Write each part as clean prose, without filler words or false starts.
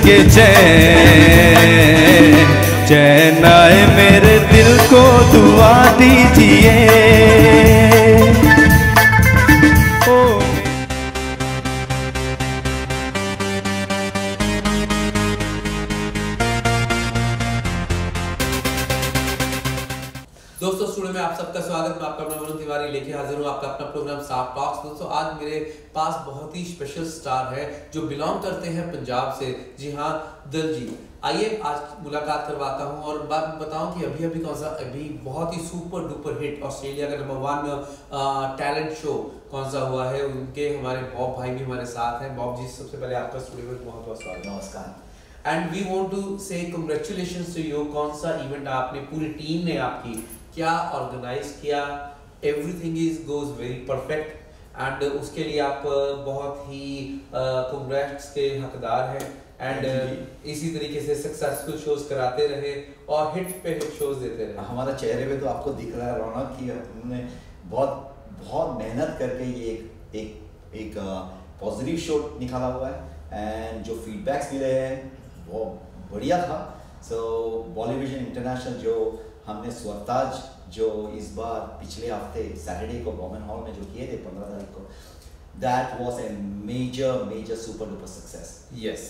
के चैन चैन आए मेरे दिल को दुआ दीजिए। दोस्तों स्टूडियो में आप सबका स्वागत। मैं आपका मनोज तिवारी लेके हाजिर हूँ आपका अपना प्रोग्राम साफ टॉक्स। दोस्तों आज मेरे पास बहुत ही स्पेशल स्टार है जो बिलोंग करते हैं पंजाब से। जी हाँ, दिलजीत। आइए आज मुलाकात करवाता हूँ और बात बताऊँ कि अभी अभी बहुत ही सुपर डुपर हिट ऑस्ट्रेलिया का नंबर 1 टैलेंट शो कौन सा हुआ है। उनके हमारे बॉब भाई भी हमारे साथ हैं। बॉब जी, सबसे पहले आपका स्टूडियो में बहुत बहुत स्वागत। नमस्कार। एंड वी वांट टू से कांग्रेचुलेशंस टू यू। कौन सा इवेंट आपने, पूरी टीम ने आपकी क्या ऑर्गेनाइज किया, everything goes very perfect and उसके लिए आप बहुत ही कांग्रेट्स के हकदार हैं। एंड इसी तरीके से सक्सेसफुल शोज कराते रहे और हिट पे हिट शोज देते रहे। हमारा चेहरे पे तो आपको दिख रहा है रौनक कि हमने बहुत मेहनत करके ये एक पॉजिटिव शो निकाला हुआ है एंड जो फीडबैक्स मिले हैं वो बढ़िया था। सो बॉलीविजन इंटरनेशनल जो हमने स्वरताज जो इस बार पिछले हफ्ते सैटरडे को गवर्नमेंट हॉल में जो किए थे 15 तारीख को, that was a major super duper success. Yes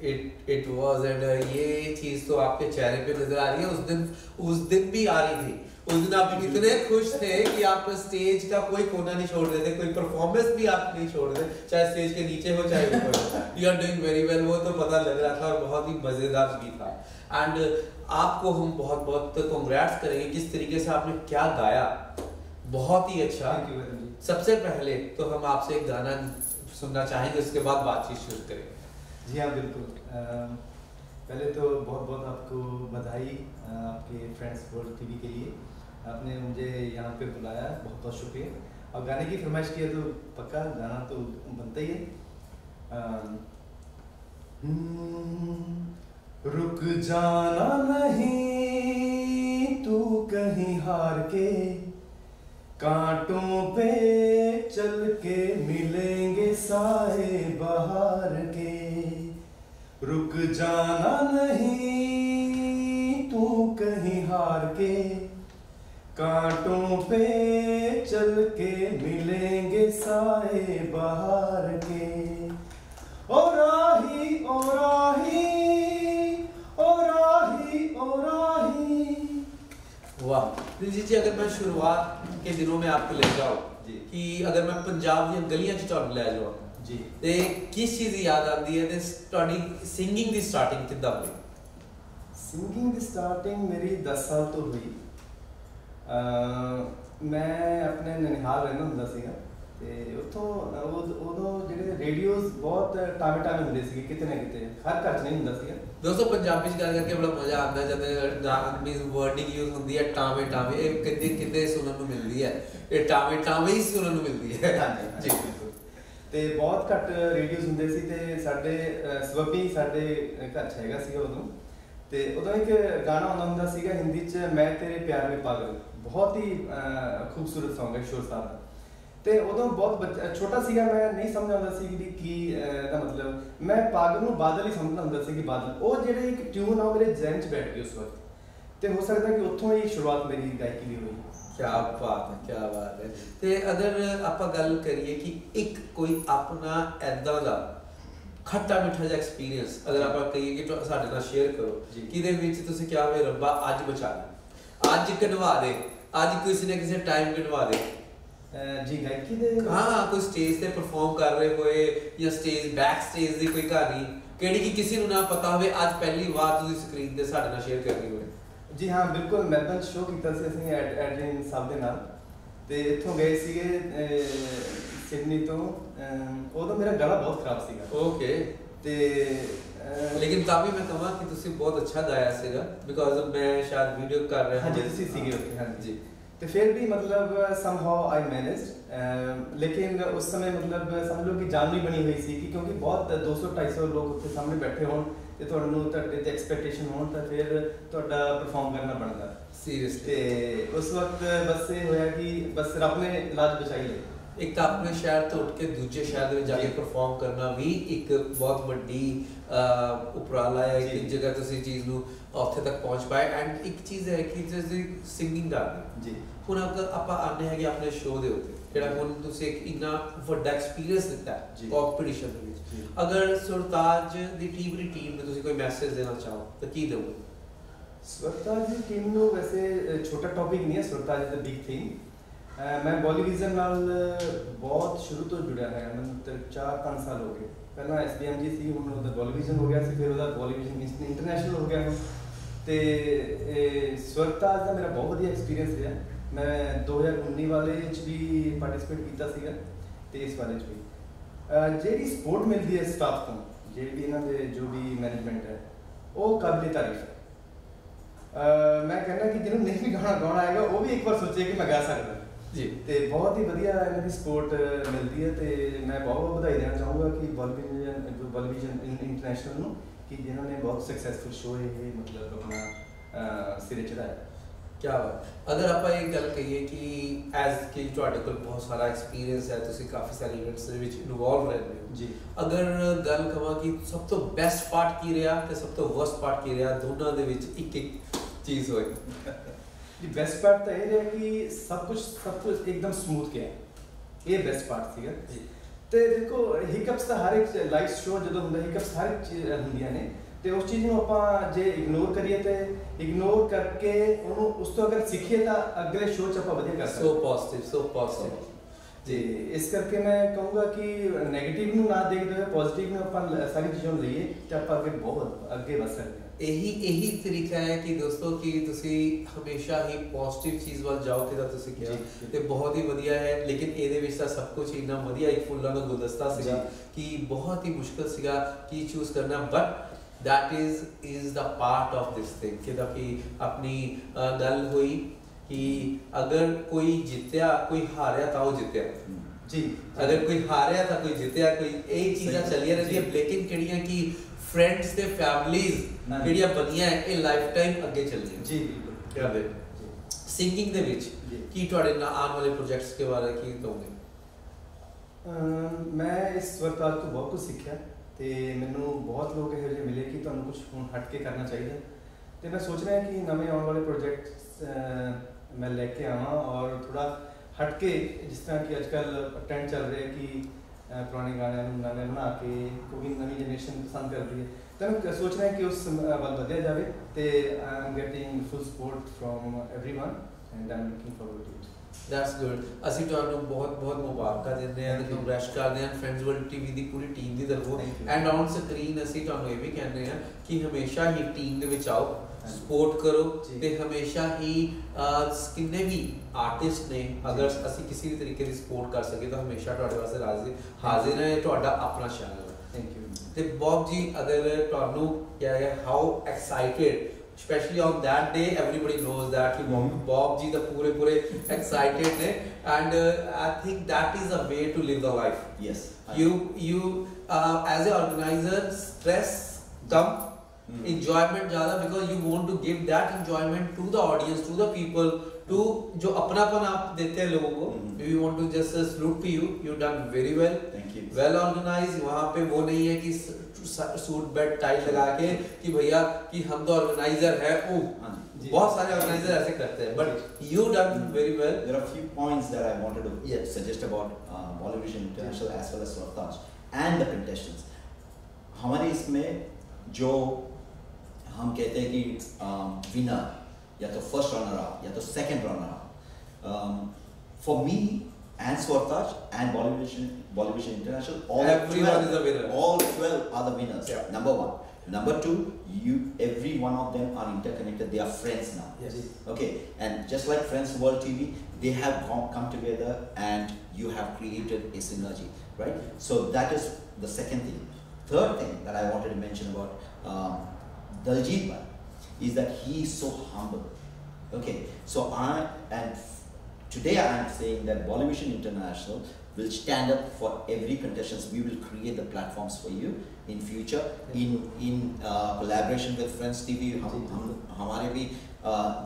it was. And ये चीज तो आपके चेहरे पे नजर आ रही है। उस दिन भी आ रही थी। उस दिन आप इतने खुश थे कि आप स्टेज का कोई कोना नहीं छोड़ रहे थे, कोई परफॉर्मेंस भी आप नहीं छोड़ रहे थे, चाहे स्टेज के नीचे हो चाहे ऊपर हो। You are doing very well, वो तो पता लग रहा था और बहुत ही मजेदार भी था। एंड आपको हम बहुत बहुत कांग्रेट्स करेंगे किस तरीके से आपने क्या गाया, बहुत ही अच्छा। सबसे पहले तो हम आपसे एक गाना सुनना चाहेंगे, उसके बाद बातचीत शुरू करेंगे। जी हाँ बिल्कुल। पहले तो बहुत बहुत आपको बधाई आपके फ्रेंड्स वर्ल्ड टीवी के लिए। आपने मुझे यहाँ पे बुलाया, बहुत बहुत शुक्रिया। और गाने की फरमाइश की है तो पक्का गाना तो बनता ही है। रुक जाना नहीं तू कहीं हार के, कांटों पे चल के मिलेंगे साए बहार के। रुक जाना नहीं तू कहीं हार के, कांटों पे चल के मिलेंगे साए बहार के। ओ राही ओ राही ओ राही ओ राही। वाह दिलजीत जी, अगर मैं शुरुआत के दिनों में आपको ले जाऊं कि अगर मैं पंजाब दी गलियां च तुहानू ले जाऊं जी, ते किस चीज याद आती है? ते तुहाडी सिंगिंग दी स्टार्टिंग किद्दां हुई? सिंगिंग दी स्टार्टिंग मेरी 10 साल तो हुई। मैं अपने ननिहाल रहना हुंदा सीगा ते उत्थों उदों ਜਿਹੜੇ रेडियोज बहुत टामे ਹੁੰਦੇ ਸੀ ਕਿਤੇ ਨਾ ਕਿਤੇ, हर घर च नहीं ਹੁੰਦਾ ਸੀਗਾ। दोस्तों पंजाबी च गल करके बड़ा मजा आता है जब मींस वर्डिंग यूज होती है टामे टामे। ये किते किते सुनने को मिलती है, ये टामे टामे ही सुनने को मिलती है। जी बिल्कुल। ਤੇ ਬਹੁਤ ਘੱਟ ਰੇਡੀਓਜ਼ ਹੁੰਦੇ ਸੀ ਤੇ ਸਾਡੇ ਸਵੱਬੀ ਸਾਡੇ ਘਰ ਚ ਹੈਗਾ ਸੀਗਾ ਉਦੋਂ। ਤੇ ਉਦੋਂ ਇੱਕ ਗਾਣਾ ਆਉਂਦਾ ਹੁੰਦਾ ਸੀਗਾ ਹਿੰਦੀ ਚ, ਮੈਂ ਤੇਰੇ ਪਿਆਰ ਵਿੱਚ ਪਾਗਲ। ਬਹੁਤ ਹੀ ਖੂਬਸੂਰਤ ਸੌਂਗ ਹੈ ਸ਼ੋਰ ਸਾਹਿਬ ਦਾ। ਤੇ ਉਦੋਂ ਬਹੁਤ ਛੋਟਾ ਸੀਗਾ, ਮੈਂ ਨਹੀਂ ਸਮਝ ਆਉਂਦਾ ਸੀ ਕਿ ਕੀ ਇਹਦਾ ਮਤਲਬ। ਮੈਂ ਪਾਗਲ ਨੂੰ ਬਾਦਲ ਹੀ ਸਮਝਦਾ ਹੁੰਦਾ ਸੀ ਕਿ ਬਾਦਲ। ਉਹ ਜਿਹੜੇ ਇੱਕ ਟਿਊਨ ਆ ਉਹ ਮੇਰੇ ਜ਼ਹਿਨ ਚ ਬੈਠ ਗਈ ਉਸ ਵਕਤ। ਤੇ ਹੋ ਸਕਦਾ ਕਿ ਉੱਥੋਂ ਹੀ ਸ਼ੁਰੂਆਤ ਮੇਰੀ ਗਾਇਕੀ ਦੀ ਹੋਈ। क्या बात है, क्या बात है। ते अगर आप गल करिए कि एक कोई अपना ऐदा दा खट्टा मिठा जिहा एक्सपीरियंस अगर आप कहिए कि साडे नाल शेयर करो कि दे विच तुसीं क्या होवे रब्बा अज बचा ले, अज कढवा दे, अज किसी ने किसी टाइम कढवा दे। जी गायकी दे हाँ, कोई स्टेज ते परफॉर्म कर रहे होए या स्टेज बैक स्टेज दी कोई कहानी केड़ी कि किसी नूं ना पता होवे, अज पहली बार तुसीं स्क्रीन ते साडे नाल शेयर करनी होवे। जी हाँ बिल्कुल। मैलबर्न शो किया ਸੀ ਅਸੀਂ ਐਡਰਿਨ ਸਾਹਿਬ ਦੇ ਨਾਲ ਤੇ ਇੱਥੋਂ ਗਏ ਸੀਗੇ ਸਿਡਨੀ ਤੋਂ। ਉਦੋਂ ਮੇਰਾ ਗਲਾ ਬਹੁਤ ਖਰਾਬ ਸੀਗਾ। ओके। ਤੇ लेकिन तभी मैं कहूँगा कि तुसी बहुत अच्छा गाया सीगा बिकॉज़ मैं शायद वीडियो कर रहा हाँ जी तुसी सीगे उत्थे। हाँ जी। तो फिर भी मतलब somehow I managed। लेकिन उस समय मतलब समझ लो कि जान नहीं बनी हुई सी क्योंकि बहुत 200-250 लोग उत्थे सामने बैठे होण ਤੇ ਤੁਹਾਨੂੰ ਤੁਹਾਡੇ ਤੇ ਐਕਸਪੈਕਟੇਸ਼ਨ ਹੋਣ ਤਾਂ ਫਿਰ ਤੁਹਾਡਾ ਪਰਫਾਰਮ ਕਰਨਾ ਬਣਦਾ ਸੀਰੀਅਸਲੀ। ਤੇ ਉਸ ਵਕਤ ਬਸ ਇਹ ਹੋਇਆ ਕਿ ਬਸ ਰੱਬ ਨੇ ਲਾਜ ਬਚਾਈ ਲਈ। ਇੱਕ ਤਾਂ ਆਪਣੇ ਸ਼ਹਿਰ ਤੋਂ ਉੱਠ ਕੇ ਦੂਜੇ ਸ਼ਹਿਰ ਦੇ ਵਿੱਚ ਜਾ ਕੇ ਪਰਫਾਰਮ ਕਰਨਾ ਵੀ ਇੱਕ ਬਹੁਤ ਵੱਡੀ ਉਪਰਾਲਾ ਹੈ ਇੱਕ ਜਗ੍ਹਾ ਤੁਸੀਂ ਚੀਜ਼ ਨੂੰ ਉੱਥੇ ਤੱਕ ਪਹੁੰਚ ਪਾਏ ਐਂਡ ਇੱਕ ਚੀਜ਼ ਹੈ ਕਿ ਤੁਸੀਂ ਸਿੰਗਿੰਗ ਕਰਦੇ ਜੀ ਹੁਣ ਅਗਰ ਆਪਾਂ ਆਨੇ ਹੈਗੇ ਆਪਣੇ ਸ਼ੋਅ ਦੇ ਉੱਤੇ ਜਿਹੜਾ ਹੁਣ ਤੁਸੀਂ ਇੱਕ ਇੰਨਾ ਵੱਡਾ ਐਕਸਪੀਰੀਅੰਸ ਦਿੱਤਾ ਕੰਪੀਟੀਸ਼ਨ ਦੇ ਵਿੱਚ ਅਗਰ ਸੁਰਤਾਜ ਦੀ ਟੀਮ ਨੂੰ ਤੁਸੀਂ ਕੋਈ ਮੈਸੇਜ ਦੇਣਾ ਚਾਹੋ ਤਾਂ ਕੀ ਦਿਓਗੇ ਸੁਰਤਾਜ ਦੀ ਟੀਮ ਨੂੰ ਵੈਸੇ ਛੋਟਾ ਟੌਪਿਕ ਨਹੀਂ ਹੈ ਸੁਰਤਾਜ ਦਾ ਬਿਗ ਥਿੰਗ मैं बॉलीविजन नाल बहुत शुरू तो जुड़ा है मैं 4-5 साल हो गए पहला SBMG सी हुण उधर बॉलीविजन हो गया सी फिर उधर बॉलीविजन इंटरनेशनल हो गया ते सुरताज दा मेरा बहुत वधिया एक्सपीरियंस रहा मैं 2019 वाले च भी पार्टिसिपेट कीता सीगा ते इस वाले च भी जेडी सपोर्ट मिलती है स्टाफ को जेडी इन्हां दे जो भी मैनेजमेंट है वो काबिल तारीफ है मैं कहना कि जिन्होंने नहीं भी गाना आएगा वो भी एक बार सोचे कि मैं गा सकदा जी ਤੇ ਬਹੁਤ ਹੀ ਵਧੀਆ ਇਹਨਾਂ ਦੀ ਸਪੋਰਟ ਮਿਲਦੀ ਹੈ ਤੇ ਮੈਂ ਬਹੁਤ ਵਧਾਈ ਦੇਣਾ ਚਾਹੂੰਗਾ ਕਿ ਬੋਲੀਵਿਜ਼ਨ ਇੰਟਰਨੈਸ਼ਨਲ ਨੂੰ ਕਿ ਜਿਨ੍ਹਾਂ ਨੇ ਬਹੁਤ ਸਕਸੈਸਫੁਲ ਸ਼ੋਅ ਇਹ ਮਤਲਬ ਆਪਣਾ ਸਿਰੇ ਚੜਾਇਆ क्या अगर आप एक गल कहिए कि एज कि ਤੁਹਾਡੇ ਕੋਲ ਬਹੁਤ ਸਾਰਾ ਐਕਸਪੀਰੀਅੰਸ ਹੈ ਤੁਸੀਂ ਕਾਫੀ ਸਾਰੇ ਇਵੈਂਟਸ ਦੇ ਵਿੱਚ ਇਨਵੋਲਵ ਰਹਿੰਦੇ ਹੋ ਜੀ ਅਗਰ ਗੱਲ ਕਹਾਂ ਕਿ ਸਭ ਤੋਂ ਬੈਸਟ ਪਾਰਟ ਕੀ ਰਿਹਾ ਤੇ ਸਭ ਤੋਂ ਵਰਸਟ ਪਾਰਟ ਕੀ ਰਿਹਾ ਦੋਨਾਂ ਦੇ ਵਿੱਚ ਇੱਕ ਚੀਜ਼ ਹੋਈ ਦੀ ਬੈਸਟ ਪਾਰਟ ਤਾਂ ਇਹ ਰਿਹਾ ਕਿ ਸਭ ਕੁਝ ਇੱਕਦਮ ਸਮੂਥ ਗਿਆ ਇਹ ਬੈਸਟ ਪਾਰਟ ਸੀਗਾ ਤੇ ਦੇਖੋ ਹਿਕਅਪਸ ਤਾਂ ਹਰ ਇੱਕ ਲਾਈਵ ਸ਼ੋਅ ਜਦੋਂ ਹੁੰਦਾ ਹਿਕਅਪਸ ਹਰ ਇੱਕ ਚੀਜ਼ ਹੁੰਦੀਆਂ ਨੇ ਤੇ ਉਸ ਚੀਜ਼ ਨੂੰ ਆਪਾਂ ਜੇ ਇਗਨੋਰ ਕਰੀਏ ਤੇ ਇਗਨੋਰ ਕਰਕੇ ਉਹਨੂੰ ਉਸ ਤੋਂ ਅਗਰ ਸਿੱਖੀਏ ਤਾਂ ਅਗਲੇ ਸ਼ੋਅ 'ਚ ਆਪਾਂ ਵਧੀਆ ਕਰ ਸਕਦੇ ਸੋ ਪੋਜ਼ਿਟਿਵ ਜੀ ਇਸ ਕਰਕੇ ਮੈਂ ਕਹੂੰਗਾ ਕਿ ਨੈਗੇਟਿਵ ਨੂੰ ਨਾ ਦੇਖਦੇ ਹੋਏ ਪੋਜ਼ਿਟਿਵ ਨੂੰ ਆਪਾਂ ਸਾਰੀ ਚੀਜ਼ਾਂ ਨੂੰ ਲਈਏ ਤੇ ਆਪਾਂ ਅੱਗੇ ਵਧ ਸਕਦੇ ਹਾਂ ਇਹੀ ਤਰੀਕਾ ਹੈ ਕਿ ਦੋਸਤੋ ਕਿ ਤੁਸੀਂ ਹਮੇਸ਼ਾ ਹੀ ਪੋਜ਼ਿਟਿਵ ਚੀਜ਼ ਵੱਲ ਜਾਓਗੇ ਤਾਂ ਤੁਸੀਂ ਕਿਹਾ ਤੇ ਬਹੁਤ ਹੀ ਵਧੀਆ ਹੈ ਲੇਕਿਨ ਇਹਦੇ ਵਿੱਚ ਤਾਂ ਸਭ ਕੁਝ ਇੰਨਾ ਵਧੀਆ ਇੱਕ ਫੁੱਲਾਂ ਦਾ ਗੁਲਦਸਤਾ ਸੀਗਾ ਕਿ ਬਹੁਤ ਹੀ ਮੁਸ਼ਕਲ ਸੀਗਾ ਕਿ ਚੂਜ਼ ਕਰਨਾ but that is the part of this thing कि अपनी गल हुई कि अगर कोई जीत्या कोई हारिया था वो जीत्या जी अगर कोई हारिया था कोई जीत्या कोई यही चीज़ां चलिया रहती है लेकिन किहड़ियां कि फ्रेंड्स ते फैमिलीज किहड़ियां बनियां है ये लाइफ टाइम अगे चलदियां जी बिल्कुल क्या दे सिंगिंग दे विच की तुहाडे आने वाले प्रोजेक्ट्स के बारे की कहोगे मैं इस वक्त आज तो बहुत कुछ सीखा ਤੇ ਮੈਨੂੰ ਬਹੁਤ ਲੋਕ ਇਹੋ ਜਿਹੇ ਮਿਲੇ ਕਿ ਤੁਹਾਨੂੰ ਕੁਝ ਹੁਣ ਹਟ ਕੇ ਕਰਨਾ ਚਾਹੀਦਾ ਤੇ ਮੈਂ ਸੋਚ ਰਿਹਾ ਕਿ ਨਵੇਂ ਆਉਣ ਵਾਲੇ ਪ੍ਰੋਜੈਕਟਸ ਮੈਂ ਲੈ ਕੇ ਆਵਾਂ ਔਰ ਥੋੜਾ ਹਟ ਕੇ ਜਿਸ ਤਰ੍ਹਾਂ ਕਿ ਅੱਜਕੱਲ ਟ੍ਰੈਂਡ ਚੱਲ ਰਿਹਾ ਕਿ ਪੁਰਾਣੇ ਗਾਣਿਆਂ ਨੂੰ ਨਵੇਂ ਬਣਾ ਕੇ ਕਿਉਂਕਿ ਨਵੀਂ ਜਨਰੇਸ਼ਨ ਪਸੰਦ ਕਰਦੀ ਹੈ ਤਾਂ ਮੈਂ ਸੋਚ ਰਿਹਾ ਕਿ ਉਸ ਵੱਲ ਵਧਿਆ ਜਾਵੇ ਤੇ I am getting full support from everyone and I am looking forward to it That's good. ਅਸੀਂ ਤੁਹਾਨੂੰ ਬਹੁਤ ਮੁਬਾਰਕਾਂ ਦਿੰਦੇ ਹਾਂ ਤੇ ਕੰਗ੍ਰੈਚ ਕਰਦੇ ਹਾਂ ਫਰੈਂਡਸ ਵਰਲਡ ਟੀਵੀ ਦੀ ਪੂਰੀ ਟੀਮ ਦੀ ਤਰਫੋਂ ਐਂਡ ਔਨ ਸਕਰੀਨ ਅਸੀਂ ਤੁਹਾਨੂੰ ਇਹ ਵੀ ਕਹਿੰਦੇ ਹਾਂ ਕਿ ਹਮੇਸ਼ਾ ਹੀ ਟੀਮ ਦੇ ਵਿੱਚ ਆਓ ਸਪੋਰਟ ਕਰੋ ਤੇ ਹਮੇਸ਼ਾ ਹੀ ਕਿੰਨੇ ਵੀ ਆਰਟਿਸਟ ਨੇ ਅਗਰ ਅਸੀਂ ਕਿਸੇ ਵੀ ਤਰੀਕੇ ਦੀ ਸਪੋਰਟ ਕਰ ਸਕੀਏ ਤਾਂ ਹਮੇਸ਼ਾ ਤੁਹਾਡੇ ਵਾਸਤੇ ਹਾਜ਼ਰ ਹੈ ਤੁਹਾਡਾ ਆਪਣਾ ਚੈਨਲ ਹੈ ਥੈਂਕ ਯੂ ਤੇ ਬੌਬ ਜੀ ਅਗਰ ਤੁਹਾਨੂੰ ਕਿਹਾ ਹੈ how excited especially on that day everybody knows that कि Bob ji the pure excited ne and I think that is a way to live the life yes you as a organizer stress come enjoyment zyada because you want to give that enjoyment to the audience to the people to जो अपनापन आप देते हैं लोगों को we want to just salute to you done very well thank you well organized वहाँ पे वो नहीं है कि सूट बेल्ट टाई लगा के कि भैया कि हम तो ऑर्गेनाइजर है बहुत सारे ऑर्गेनाइजर ऐसे करते हैं but you done very well there are a few points that I wanted to suggest about Bolivision International as well as Suartaj and the contestants हमारे इसमें जो हम कहते हैं कि विनर या तो फर्स्ट रनर अप या तो second runner up for me and Suartaj and Bolivision International everyone is a winner all 12 are the winners number one number two every one of them are interconnected they are friends now okay and just like Friends World TV they have come together and you have created a synergy right so that is the second thing third thing that I wanted to mention about Daljit bhai is that he is so humble okay so today I am saying that Bolivision International will stand up for every contestants. We will create the platforms for you in future in collaboration with Friends TV. हमारे भी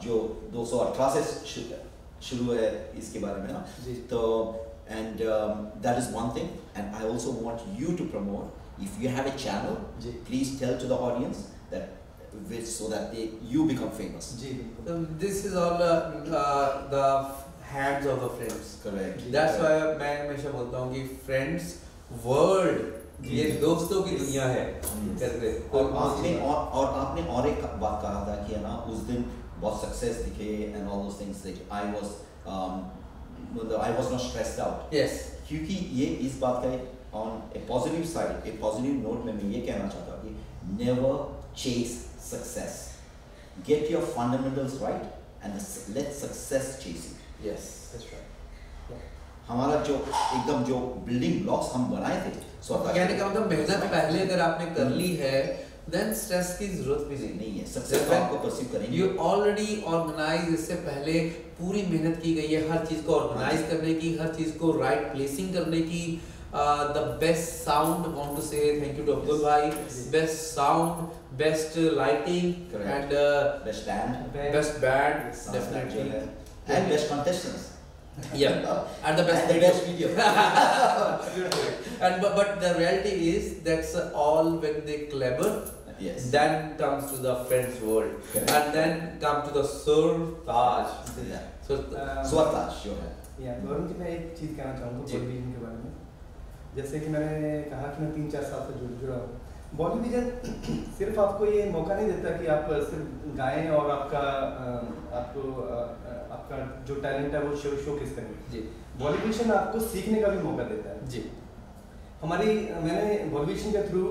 जो 218 से शुरू है इसके बारे में ना तो and that is one thing. And I also want you to promote. If you have a channel, please tell to the audience that so that you become famous. This is all the hands of the friends. Correct. That's why मैं हमेशा बोलता हूँ कि friends world ये दोस्तों की दुनिया है करके। और आपने और एक बात कहा था कि ना उस दिन बहुत सक्सेस दिखे and all those things that I was not stressed out. Yes. क्योंकि ये इस बात का on a positive side, a positive note में मैं ये कहना चाहता हूँ कि never chase success. Get your fundamentals right and let success chase you. Yes, that's right. हमारा जो एकदम जो building blocks हम बनाए थे, कहने का मतलब मेहनत पहले अगर आपने कर ली है, then stress की जरूरत भी नहीं है। Success आपको pursue करेंगे। You already organize, इससे पहले पूरी मेहनत की गई है हर चीज को organize करने की, हर चीज को right placing करने की। The best sound, I want to say thank you to Abdul bhai. Best sound, best lighting, and best band, definitely, and best contestants. Yeah, and the best video. And but the reality is that's all when they clever. Yes. Then comes to the friends world, and then come to the Surtaj. So Surtaj, sure. Varun ji, मैं एक चीज कहना चाहूँगा बॉलीविजन के बारे में। जैसे कि मैंने कहा कि मैं 3-4 साल से जुड़ा हूँ। बॉलीविजन सिर्फ आपको ये मौका नहीं देता कि आप सिर्फ गाएं और आपका जो टैलेंट है वो शोकेस करें। जी, बॉलीविजन आपको सीखने का भी मौका देता है। जी, मैंने बॉलीविजन के थ्रू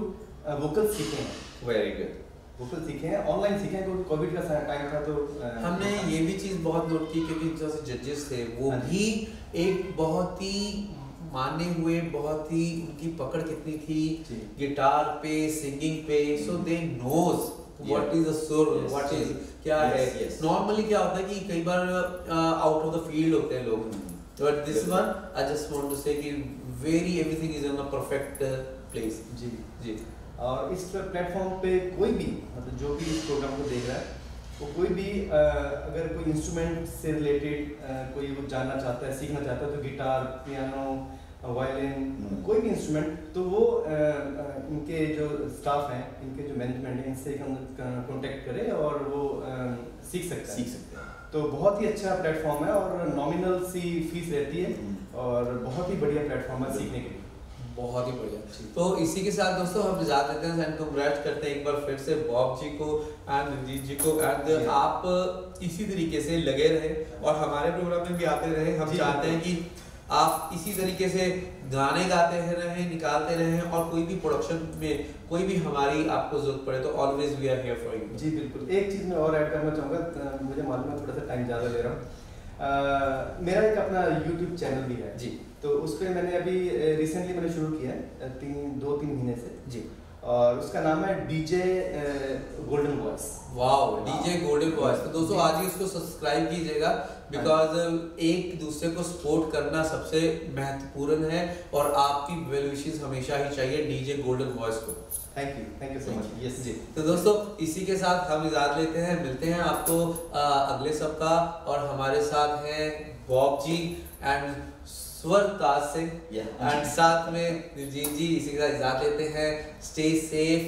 वोकल सीखे हैं। Very good. वोकल सीखे हैं, ऑनलाइन सीखे हैं, क्योंकि कोविड का टाइम था तो हमने ये भी चीज़ बहुत नोट की, क्योंकि जो जजेस थे वो भी एक बहुत ही माने हुए, बहुत ही उनकी पकड़ कितनी थी गिटार पे, सिंगिंग पे, so they know what is the सुर, व्हाट इज क्या है। नॉर्मली क्या होता है कि कई बार आउट ऑफ द फील्ड होते हैं लोग, but this one I just want to say कि very everything is in a perfect place. जी जी। और इस प्लेटफॉर्म पे कोई भी मतलब जो भी इस प्रोग्राम को देख रहा है वो कोई भी अगर कोई इंस्ट्रूमेंट से रिलेटेड कोई वो जानना चाहता है, सीखना चाहता है, तो गिटार, पियानो, वायलिन, कोई भी इंस्ट्रूमेंट, तो वो इनके जो स्टाफ हैं, इनके जो मैनेजमेंट है, इनसे कांटेक्ट करे और वो सीख सकते हैं। तो बहुत ही अच्छा प्लेटफॉर्म है और नॉमिनल सी फीस रहती है और बहुत ही बढ़िया प्लेटफॉर्म है सीखने के लिए। बहुत ही बढ़िया। तो इसी के साथ दोस्तों हम इजाजत देते हैं एंड कंग्रेट करते हैं एक बार फिर से बॉब जी को एंड रंजीत जी को, एंड आप इसी तरीके से लगे रहे और हमारे प्रोग्राम में भी आते रहे। हम चाहते हैं कि आप इसी तरीके से गाने गाते रहे, निकालते रहे, और कोई भी प्रोडक्शन में कोई भी हमारी आपको जरूरत पड़े तो always we are here for you. जी बिल्कुल। एक चीज़ मैं और ऐड करना चाहूँगा, मुझे मालूम है थोड़ा सा टाइम ज़्यादा ले रहा हूँ। मेरा एक अपना यूट्यूब चैनल भी है जी, तो उस पर मैंने अभी रिसेंटली मैंने शुरू किया है 2-3 महीने से जी, और उसका नाम है DJ Golden voice. Wow, DJ Golden voice. तो दोस्तों आज ही इसको सब्सक्राइब कीजिएगा, बिकॉज एक दूसरे को सपोर्ट करना सबसे महत्वपूर्ण है और आपकी वेल विशेस हमेशा ही चाहिए डीजे गोल्डन वॉइस को। Thank you so much. Yes जी। तो दोस्तों इसी के साथ हम इजाजत लेते हैं, मिलते हैं आपको अगले सप्ताह, और हमारे साथ हैं Bob ji and Swartaj Singh and साथ में रंजीत जी। इसी के साथ इजाजत लेते हैं। स्टे सेफ,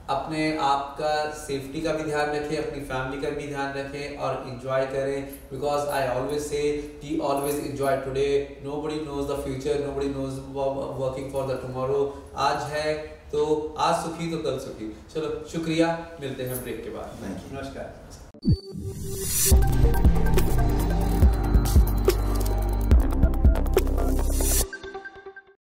अपने आप का सेफ्टी का भी ध्यान रखें, अपनी फैमिली का भी ध्यान रखें और एंजॉय करें, बिकॉज आई ऑलवेज से कि always enjoy today, nobody knows the future, nobody knows working for the tomorrow. आज है तो आज सुखी तो कल सुखी। चलो शुक्रिया, मिलते हैं ब्रेक के बाद। नमस्कार।